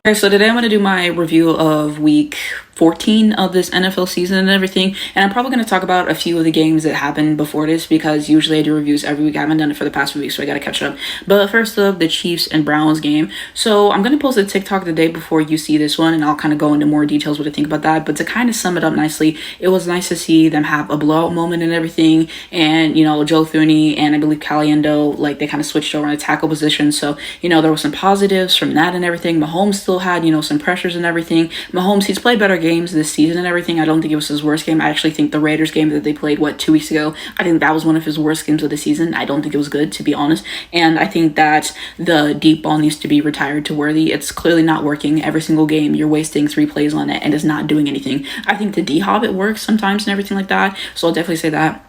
Okay, so today I'm going to do my review of week 14 of this NFL season and everything, and I'm probably going to talk about a few of the games that happened before this because usually I do reviews every week. I haven't done it for the past few weeks, so I got to catch up. But first up, the Chiefs and Browns game. So I'm going to post a TikTok the day before you see this one, and I'll kind of go into more details what I think about that. But to kind of sum it up nicely, it was nice to see them have a blowout moment and everything, and Joe Thuney and I believe Caliendo, like they kind of switched over in the tackle position. So there were some positives from that and everything. Mahomes still had some pressures and everything. Mahomes, he's played better games this season and everything. I don't think it was his worst game. I actually think the Raiders game that they played 2 weeks ago, I think that was one of his worst games of the season. I don't think it was good, to be honest, and I think that the deep ball needs to be retired to Worthy. It's clearly not working. Every single game you're wasting 3 plays on it and it's not doing anything. I think the D-Hop, it works sometimes and everything like that, so I'll definitely say that.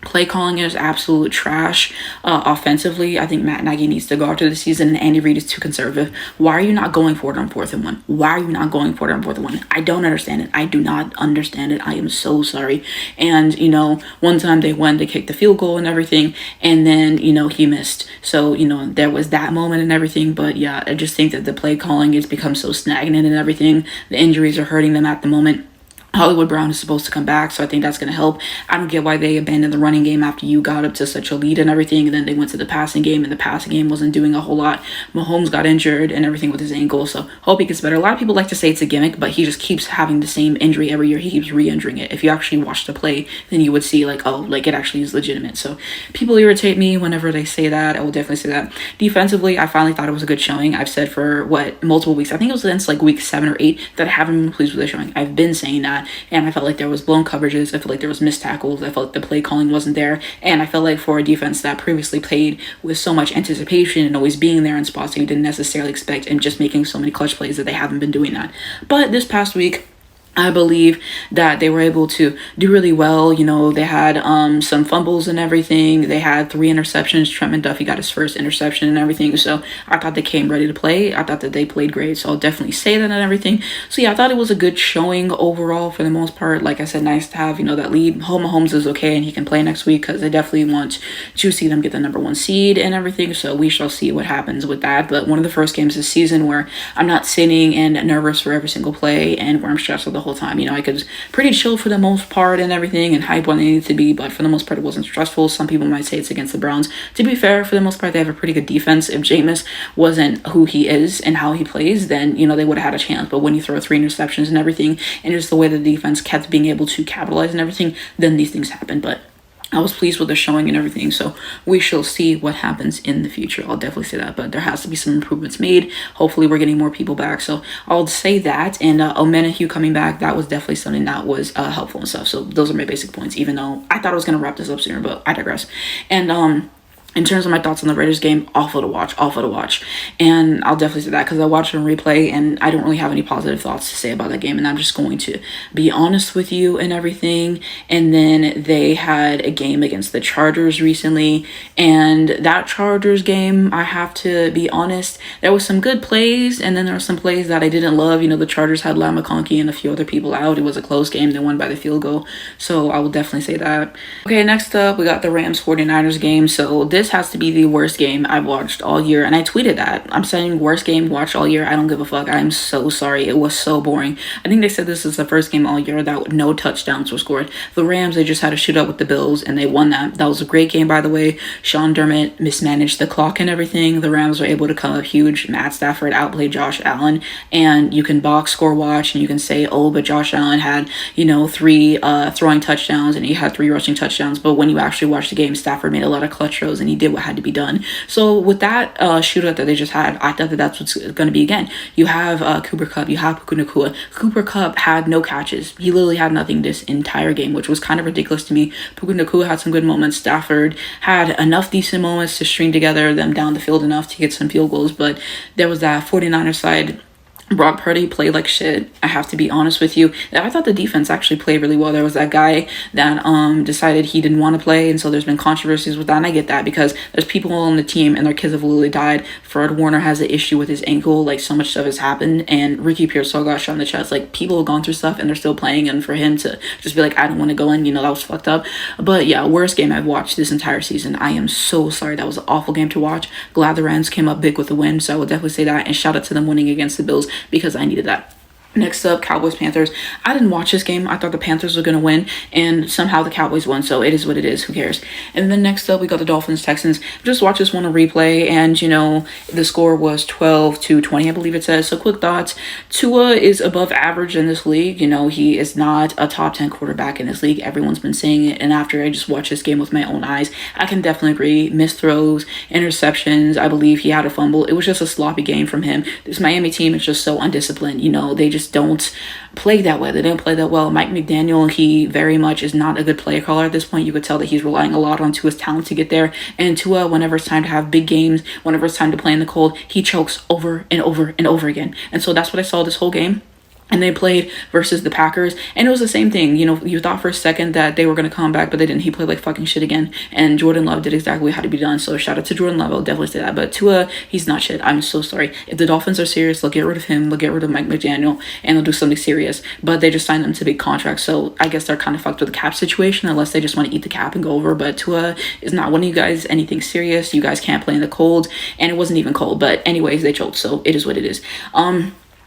Play calling is absolute trash. Offensively, I think Matt Nagy needs to go after the season, and Andy Reid is too conservative. Why are you not going for it on 4th and 1? Why are you not going for it on 4th and 1? I don't understand it. I do not understand it. I am so sorry. And, one time they went to kick the field goal and everything, and then, he missed. So, there was that moment and everything. But yeah, I just think that the play calling has become so stagnant and everything. The injuries are hurting them at the moment. Hollywood Brown is supposed to come back, so I think that's going to help. I don't get why they abandoned the running game after you got up to such a lead and everything, and then they went to the passing game, and the passing game wasn't doing a whole lot. Mahomes got injured and everything with his ankle, so hope he gets better. A lot of people like to say it's a gimmick, but he just keeps having the same injury every year. He keeps re-injuring it. If you actually watch the play, then you would see, it actually is legitimate. So people irritate me whenever they say that. I will definitely say that. Defensively, I finally thought it was a good showing. I've said for, multiple weeks. I think it was since, week 7 or 8 that I haven't been pleased with the showing. I've been saying that. And I felt like there was blown coverages. I felt like there was missed tackles. I felt like the play calling wasn't there. And I felt like for a defense that previously played with so much anticipation and always being there in spots that you didn't necessarily expect and just making so many clutch plays that they haven't been doing that. But this past week, I believe that they were able to do really well. They had some fumbles and everything. They had 3 interceptions. Trent McDuffie got his first interception and everything. So I thought they came ready to play. I thought that they played great. So I'll definitely say that and everything. So yeah, I thought it was a good showing overall for the most part. Like I said, nice to have, that lead. Mahomes is okay and he can play next week because I definitely want to see them get the number 1 seed and everything. So we shall see what happens with that. But one of the first games this season where I'm not sitting and nervous for every single play and where I'm stressed with the whole time. I could pretty chill for the most part and everything and hype when they needed to be, but for the most part it wasn't stressful. Some people might say it's against the Browns. To be fair, for the most part they have a pretty good defense. If Jameis wasn't who he is and how he plays, then they would have had a chance. But when you throw 3 interceptions and everything, and just the way the defense kept being able to capitalize and everything, then these things happen. But I was pleased with the showing and everything, so we shall see what happens in the future. I'll definitely say that, but there has to be some improvements made. Hopefully we're getting more people back, so I'll say that. And Omenihu coming back, that was definitely something that was helpful and stuff. So those are my basic points, even though I thought I was going to wrap this up sooner, but I digress. And in terms of my thoughts on the Raiders game, awful to watch. And I'll definitely say that because I watched it on replay and I don't really have any positive thoughts to say about that game. And I'm just going to be honest with you and everything. And then they had a game against the Chargers recently. And that Chargers game, I have to be honest, there was some good plays. And then there were some plays that I didn't love. The Chargers had Lam McConkey and a few other people out. It was a close game. They won by the field goal. So I will definitely say that. Okay, next up, we got the Rams 49ers game. So this has to be the worst game I've watched all year, and I tweeted that. I'm saying worst game watched all year. I don't give a fuck. I'm so sorry. It was so boring. I think they said this is the first game all year that no touchdowns were scored. The Rams, they just had a shootout with the Bills, and they won that. That was a great game, by the way. Sean Dermott mismanaged the clock and everything. The Rams were able to come up huge. Matt Stafford outplayed Josh Allen, and you can box score watch, and you can say, oh, but Josh Allen had, 3 throwing touchdowns, and he had 3 rushing touchdowns. But when you actually watch the game, Stafford made a lot of clutch throws, and he did what had to be done. So with that shootout that they just had, I thought that that's what's going to be again. You have Cooper Kupp, you have Puka Nacua. Cooper Kupp had no catches. He literally had nothing this entire game, which was kind of ridiculous to me. Puka Nacua had some good moments. Stafford had enough decent moments to string together them down the field enough to get some field goals, but there was that 49ers side Brock Purdy played like shit. I have to be honest with you. I thought the defense actually played really well. There was that guy that decided he didn't want to play, and so there's been controversies with that, and I get that because there's people on the team and their kids have literally died. Fred Warner has an issue with his ankle. Like, so much stuff has happened, and Ricky Pearsall got shot in the chest. Like, people have gone through stuff and they're still playing, and for him to just be like, I don't want to go in, that was fucked up. But yeah, worst game I've watched this entire season. I am so sorry. That was an awful game to watch. Glad the Rams came up big with the win, so I will definitely say that, and shout out to them winning against the Bills. because I needed that. Next up, Cowboys Panthers. I didn't watch this game. I thought the Panthers were going to win, and somehow the Cowboys won, so it is what it is. Who cares? And then next up, we got the Dolphins Texans. Just watch this one on replay, and the score was 12-20, I believe it says. So quick thoughts. Tua is above average in this league. He is not a top 10 quarterback in this league. Everyone's been saying it, and after I just watched this game with my own eyes, I can definitely agree. Missed throws, interceptions. I believe he had a fumble. It was just a sloppy game from him. This Miami team is just so undisciplined. They just don't play that way. They didn't play that well. Mike McDaniel, he very much is not a good play caller at this point. You could tell that he's relying a lot on Tua's talent to get there. And Tua, whenever it's time to have big games, whenever it's time to play in the cold, he chokes over and over and over again. And so that's what I saw this whole game. And they played versus the Packers, and it was the same thing. You thought for a second that they were going to come back, but they didn't. He played like fucking shit again, and Jordan Love did exactly what had to be done. So shout out to Jordan Love. I'll definitely say that. But Tua, he's not shit. I'm so sorry. If the Dolphins are serious, they'll get rid of him. They'll get rid of Mike McDaniel, and they'll do something serious. But they just signed them to big contracts, so I guess they're kind of fucked with the cap situation, unless they just want to eat the cap and go over. But Tua is not one of you guys anything serious. You guys can't play in the cold, and it wasn't even cold. But anyways, they choked, so it is what it is.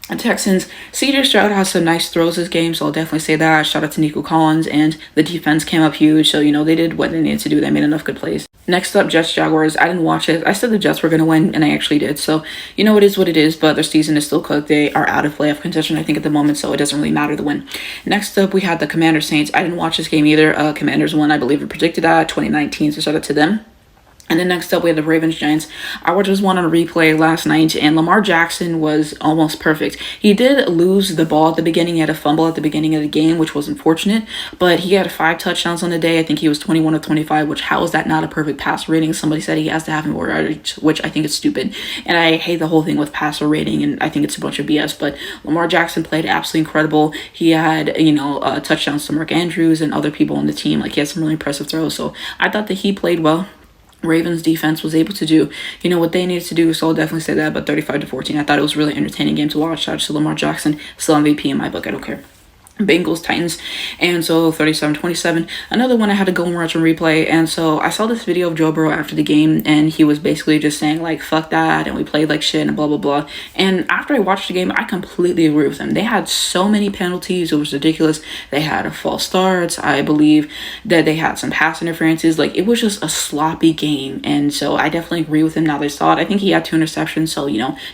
The Texans, CJ Stroud has some nice throws this game, so I'll definitely say that. Shout out to Nico Collins, and the defense came up huge, so they did what they needed to do. They made enough good plays. Next up, Jets Jaguars. I didn't watch it. I said the Jets were going to win, and I actually did. So, it is what it is, but their season is still cooked. They are out of playoff contention, I think, at the moment, so it doesn't really matter the win. Next up, we had the Commanders Saints. I didn't watch this game either. Commanders won, I believe we predicted that, 2019, so shout out to them. And then next up, we had the Ravens Giants. I watched this one on a replay last night, and Lamar Jackson was almost perfect. He did lose the ball at the beginning. He had a fumble at the beginning of the game, which was unfortunate, but he had 5 touchdowns on the day. I think he was 21 of 25, which how is that not a perfect passer rating? Somebody said he has to have more, which I think is stupid. And I hate the whole thing with passer rating, and I think it's a bunch of BS, but Lamar Jackson played absolutely incredible. He had, touchdowns to Mark Andrews and other people on the team. Like, he had some really impressive throws, so I thought that he played well. Ravens defense was able to do, what they needed to do, so I'll definitely say that. But 35-14, I thought it was a really entertaining game to watch. Shout out to Lamar Jackson, still MVP in my book. I don't care. Bengals Titans, and so 37-27. Another one I had to go and watch on replay, and so I saw this video of Joe Burrow after the game, and he was basically just saying like fuck that, and we played like shit and blah blah blah. And after I watched the game, I completely agree with him. They had so many penalties, it was ridiculous. They had false starts. I believe that they had some pass interferences. Like, it was just a sloppy game, and so I definitely agree with him. Now they saw it. I think he had 2 interceptions, so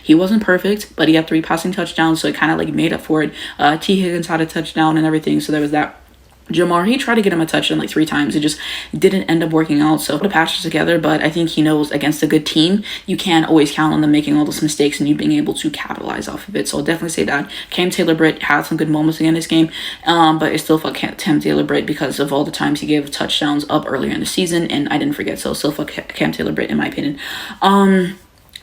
he wasn't perfect, but he had 3 passing touchdowns, so it kind of like made up for it. T. Higgins had a touchdown and everything, so there was that. Jamar, he tried to get him a touchdown like 3 times. It just didn't end up working out. So the patches together, but I think he knows against a good team, you can't always count on them making all those mistakes and you being able to capitalize off of it. So I'll definitely say that. Cam Taylor-Britt had some good moments again this game, but it's still fuck Cam Taylor-Britt because of all the times he gave touchdowns up earlier in the season, and I didn't forget. So still fuck Cam Taylor-Britt in my opinion.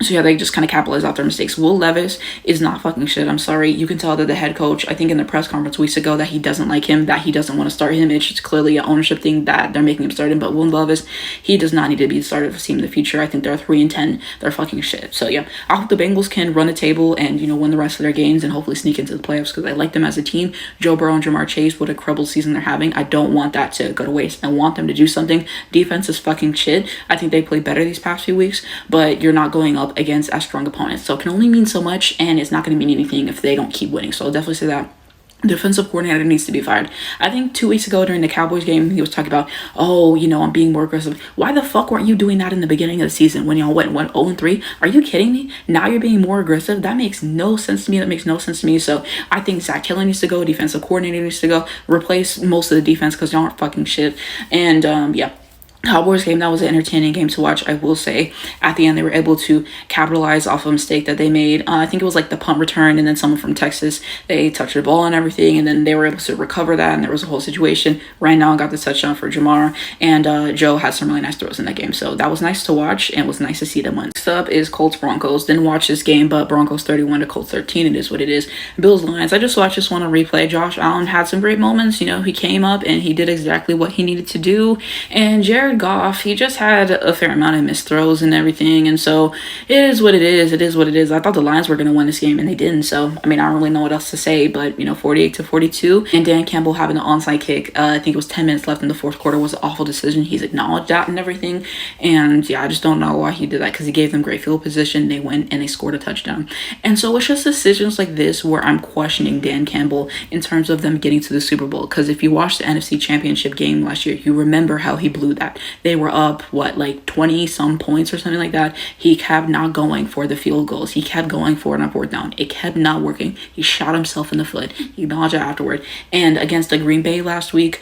So yeah, they just kind of capitalize off their mistakes. Will Levis is not fucking shit. I'm sorry. You can tell that the head coach, I think in the press conference weeks ago, that he doesn't like him, that he doesn't want to start him. It's just clearly an ownership thing that they're making him start him. But Will Levis, he does not need to be the starter of the team in the future. I think they're 3-10. They're fucking shit. So yeah, I hope the Bengals can run a table and, win the rest of their games and hopefully sneak into the playoffs because I like them as a team. Joe Burrow and Jamar Chase, what a incredible season they're having. I don't want that to go to waste. I want them to do something. Defense is fucking shit. I think they played better these past few weeks, but you're not going up against as strong opponents, so it can only mean so much, and it's not going to mean anything if they don't keep winning. So I'll definitely say that. Defensive coordinator needs to be fired. I think 2 weeks ago during the Cowboys game, he was talking about, I'm being more aggressive. Why the fuck weren't you doing that in the beginning of the season when y'all went 0-3? Are you kidding me? Now you're being more aggressive? That makes no sense to me. So I think Zach Taylor needs to go. Defensive coordinator needs to go. Replace most of the defense because y'all aren't fucking shit. And yeah. Cowboys game, that was an entertaining game to watch. I will say at the end they were able to capitalize off a mistake that they made. I think it was like the punt return, and then someone from Texas, they touched the ball and everything, and then they were able to recover that, and there was a whole situation. Ryan got the touchdown for Jamar, and Joe had some really nice throws in that game, so that was nice to watch, and it was nice to see them win. Next up is Colts Broncos. Didn't watch this game, but Broncos 31 to Colts 13. It is what it is. Bills Lions, I just watched this one on replay. Josh Allen had some great moments. He came up and he did exactly what he needed to do, and Jared Jared Goff, he just had a fair amount of missed throws and everything, and so it is what it is. It is what it is. I thought the Lions were going to win this game, and they didn't. So I mean, I don't really know what else to say, but 48-42, and Dan Campbell having an onside kick. I think it was 10 minutes left in the fourth quarter was an awful decision. He's acknowledged that and everything, and yeah, I just don't know why he did that because he gave them great field position. They went and they scored a touchdown, and so it's just decisions like this where I'm questioning Dan Campbell in terms of them getting to the Super Bowl. Because if you watched the NFC Championship game last year, you remember how he blew that. They were up, 20 some points or something like that. He kept not going for the field goals. He kept going for an upward down. It kept not working. He shot himself in the foot. He acknowledged it afterward. And against the Green Bay last week,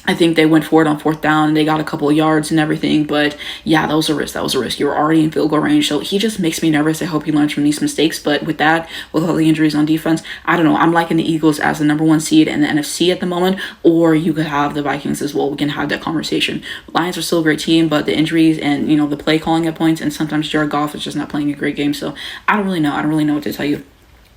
I think they went for it on fourth down and they got a couple of yards and everything. But yeah, that was a risk. That was a risk. You were already in field goal range. So he just makes me nervous. I hope he learns from these mistakes. But with that, with all the injuries on defense, I don't know. I'm liking the Eagles as the number one seed in the NFC at the moment. Or you could have the Vikings as well. We can have that conversation. Lions are still a great team, but the injuries and, the play calling at points, and sometimes Jared Goff is just not playing a great game. So I don't really know. I don't really know what to tell you.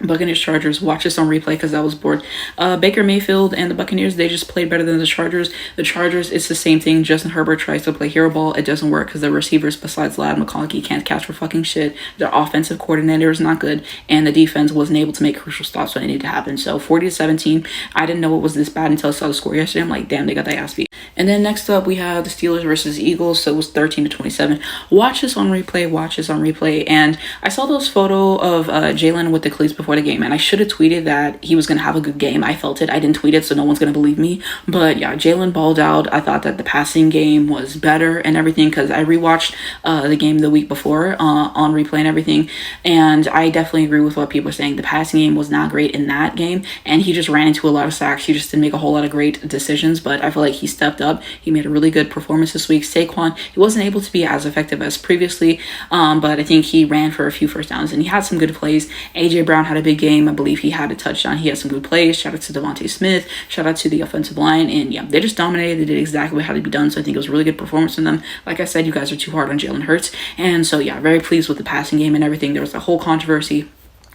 Buccaneers Chargers, watch this on replay because I was bored. Baker Mayfield and the Buccaneers, they just played better than the Chargers. The Chargers, it's the same thing. Justin Herbert tries to play hero ball. It doesn't work because the receivers besides Ladd McConkey can't catch for fucking shit. Their offensive coordinator is not good, and the defense wasn't able to make crucial stops when it needed to happen. So 40-17, I didn't know it was this bad until I saw the score yesterday. I'm like, damn, they got their ass beat. And then next up, we have the Steelers versus Eagles. So it was 13-27. Watch this on replay. And I saw those photo of Jalen with the cleats before the game, and I should have tweeted that he was going to have a good game. I felt it. I didn't tweet it, so no one's going to believe me. But yeah, Jalen balled out. I thought that the passing game was better and everything because I rewatched the game the week before on replay and everything. And I definitely agree with what people are saying. The passing game was not great in that game, and he just ran into a lot of sacks. He just didn't make a whole lot of great decisions, but I feel like he stepped up. He made a really good performance this week. Saquon, he wasn't able to be as effective as previously, but I think he ran for a few first downs and he had some good plays. AJ Brown had a big game. I believe he had a touchdown. He had some good plays. Shout out to Devontae Smith. Shout out to the offensive line. And yeah, they just dominated. They did exactly what had to be done. So I think it was a really good performance from them. Like I said, you guys are too hard on Jalen Hurts. And so yeah, very pleased with the passing game and everything. There was a whole controversy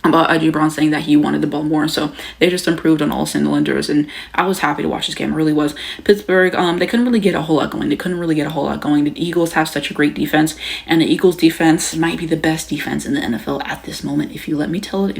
about AJ Brown saying that he wanted the ball more. So they just improved on all cylinders, and I was happy to watch this game. I really was. Pittsburgh, they couldn't really get a whole lot going. The Eagles have such a great defense, and the Eagles defense might be the best defense in the NFL at this moment, if you let me tell it.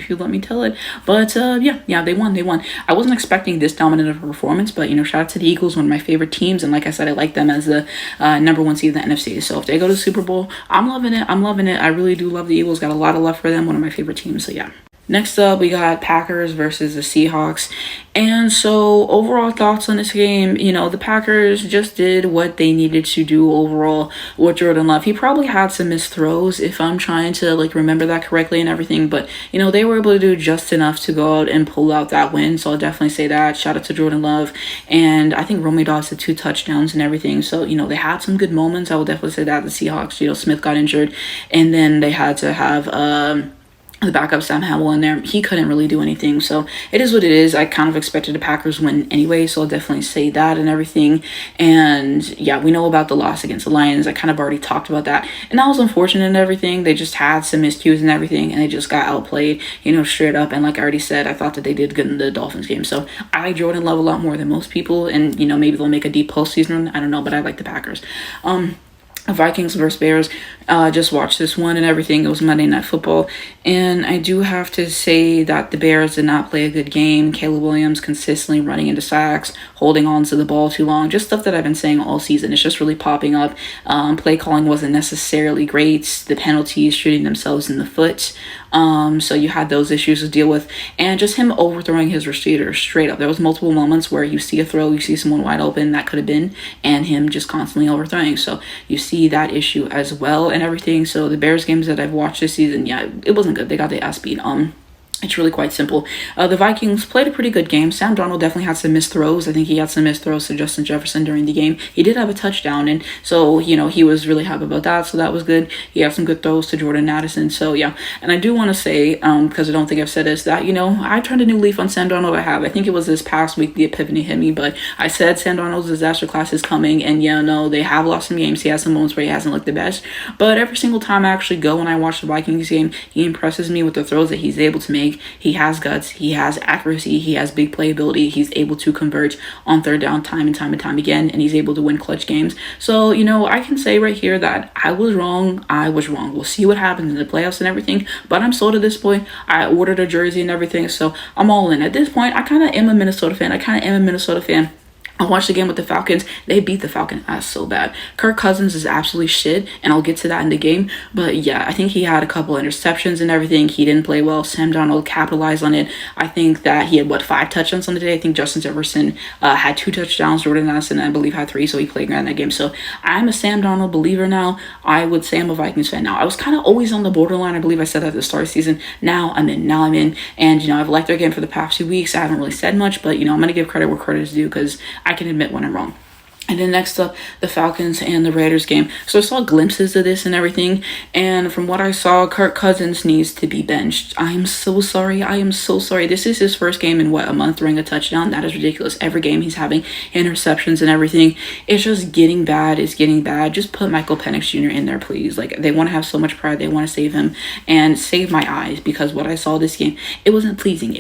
But yeah, they won. I wasn't expecting this dominant of a performance, but shout out to the Eagles, one of my favorite teams, and like I said, I like them as the number one seed in the NFC. So if they go to the Super Bowl, I'm loving it. I really do love the Eagles. Got a lot of love for them. One of my favorite teams. So yeah. Next up, we got Packers versus the Seahawks. And so overall thoughts on this game, the Packers just did what they needed to do overall with Jordan Love. He probably had some missed throws if I'm trying to remember that correctly and everything. But, they were able to do just enough to go out and pull out that win. So I'll definitely say that. Shout out to Jordan Love. And I think Romeo Dobbs had 2 touchdowns and everything. So, they had some good moments. I will definitely say that. The Seahawks, Smith got injured. And then they had to have the backup Sam Howell in there. He couldn't really do anything. So it is what it is. I kind of expected the Packers win anyway, so I'll definitely say that and everything. And yeah, we know about the loss against the Lions. I kind of already talked about that. And that was unfortunate and everything. They just had some miscues and everything, and they just got outplayed, straight up. And like I already said, I thought that they did good in the Dolphins game. So I like Jordan Love a lot more than most people. And, maybe they'll make a deep postseason run. I don't know, but I like the Packers. Vikings versus Bears, just watched this one and everything. It was Monday Night Football, and I do have to say that the Bears did not play a good game. Caleb Williams consistently running into sacks, holding on to the ball too long, just stuff that I've been saying all season. It's just really popping up. Play calling wasn't necessarily great. The penalties shooting themselves in the foot. So you had those issues to deal with, and just him overthrowing his receiver straight up. There was multiple moments where you see a throw, you see someone wide open that could have been, and him just constantly overthrowing. So you see that issue as well and everything. So the Bears games that I've watched this season, yeah, it wasn't good. They got the ass beat. It's really quite simple. The Vikings played a pretty good game. Sam Darnold definitely had some missed throws. I think he had some missed throws to Justin Jefferson during the game. He did have a touchdown, and so, he was really happy about that, so that was good. He had some good throws to Jordan Addison, so yeah. And I do want to say, because I don't think I've said this, that, I turned a new leaf on Sam Darnold. I think it was this past week the epiphany hit me, but I said Sam Darnold's disaster class is coming, and they have lost some games. He has some moments where he hasn't looked the best, but every single time I actually go and I watch the Vikings game, he impresses me with the throws that he's able to make. think he has guts, he has accuracy, he has big playability, he's able to convert on third down time and time again, and he's able to win clutch games. So, you know, I can say right here that I was wrong. We'll see what happens in the playoffs and everything, but I'm sold at this point. I ordered a jersey and everything, so I'm all in. At this point, I kind of am a Minnesota fan. I watched the game with the Falcons. They beat the Falcons ass so bad. Kirk Cousins is absolutely shit, and I'll get to that in the game. But yeah, I think he had a couple interceptions and everything. He didn't play well. Sam Darnold capitalized on it. I think that he had, 5 touchdowns on the day? I think Justin Jefferson had 2 touchdowns. Jordan Addison, I believe, had 3, so he played great in that game. So I'm a Sam Darnold believer now. I would say I'm a Vikings fan now. I was kind of always on the borderline. I believe I said that at the start of the season. Now I'm in. And, you know, I've liked their game for the past 2 weeks. I haven't really said much, but, you know, I'm going to give credit where credit is due because I can admit when I'm wrong. And then next up, the Falcons and the Raiders game. So I saw glimpses of this and everything. And from what I saw, Kirk Cousins needs to be benched. I am so sorry. This is his first game in, a month throwing a touchdown? That is ridiculous. Every game he's having interceptions and everything. It's just getting bad. It's getting bad. Just put Michael Penix Jr. in there, please. Like, they want to have so much pride. They want to save him and save my eyes, because what I saw this game, it wasn't pleasing.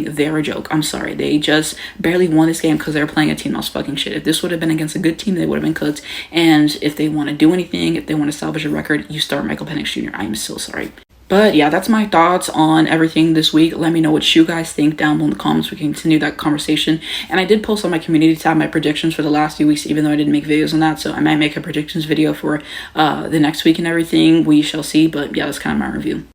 They're a joke. I'm sorry. They just barely won this game because they were playing a team that was fucking shit. If this would have been against a good team, they would have been cooked. And if they want to do anything, if they want to salvage a record, you start Michael Penix Jr. I am so sorry. But yeah, that's my thoughts on everything this week. Let me know what you guys think down below in the comments. We can continue that conversation. And I did post on my community tab my predictions for the last few weeks, even though I didn't make videos on that. So I might make a predictions video for the next week and everything. We shall see. But yeah, that's kind of my review.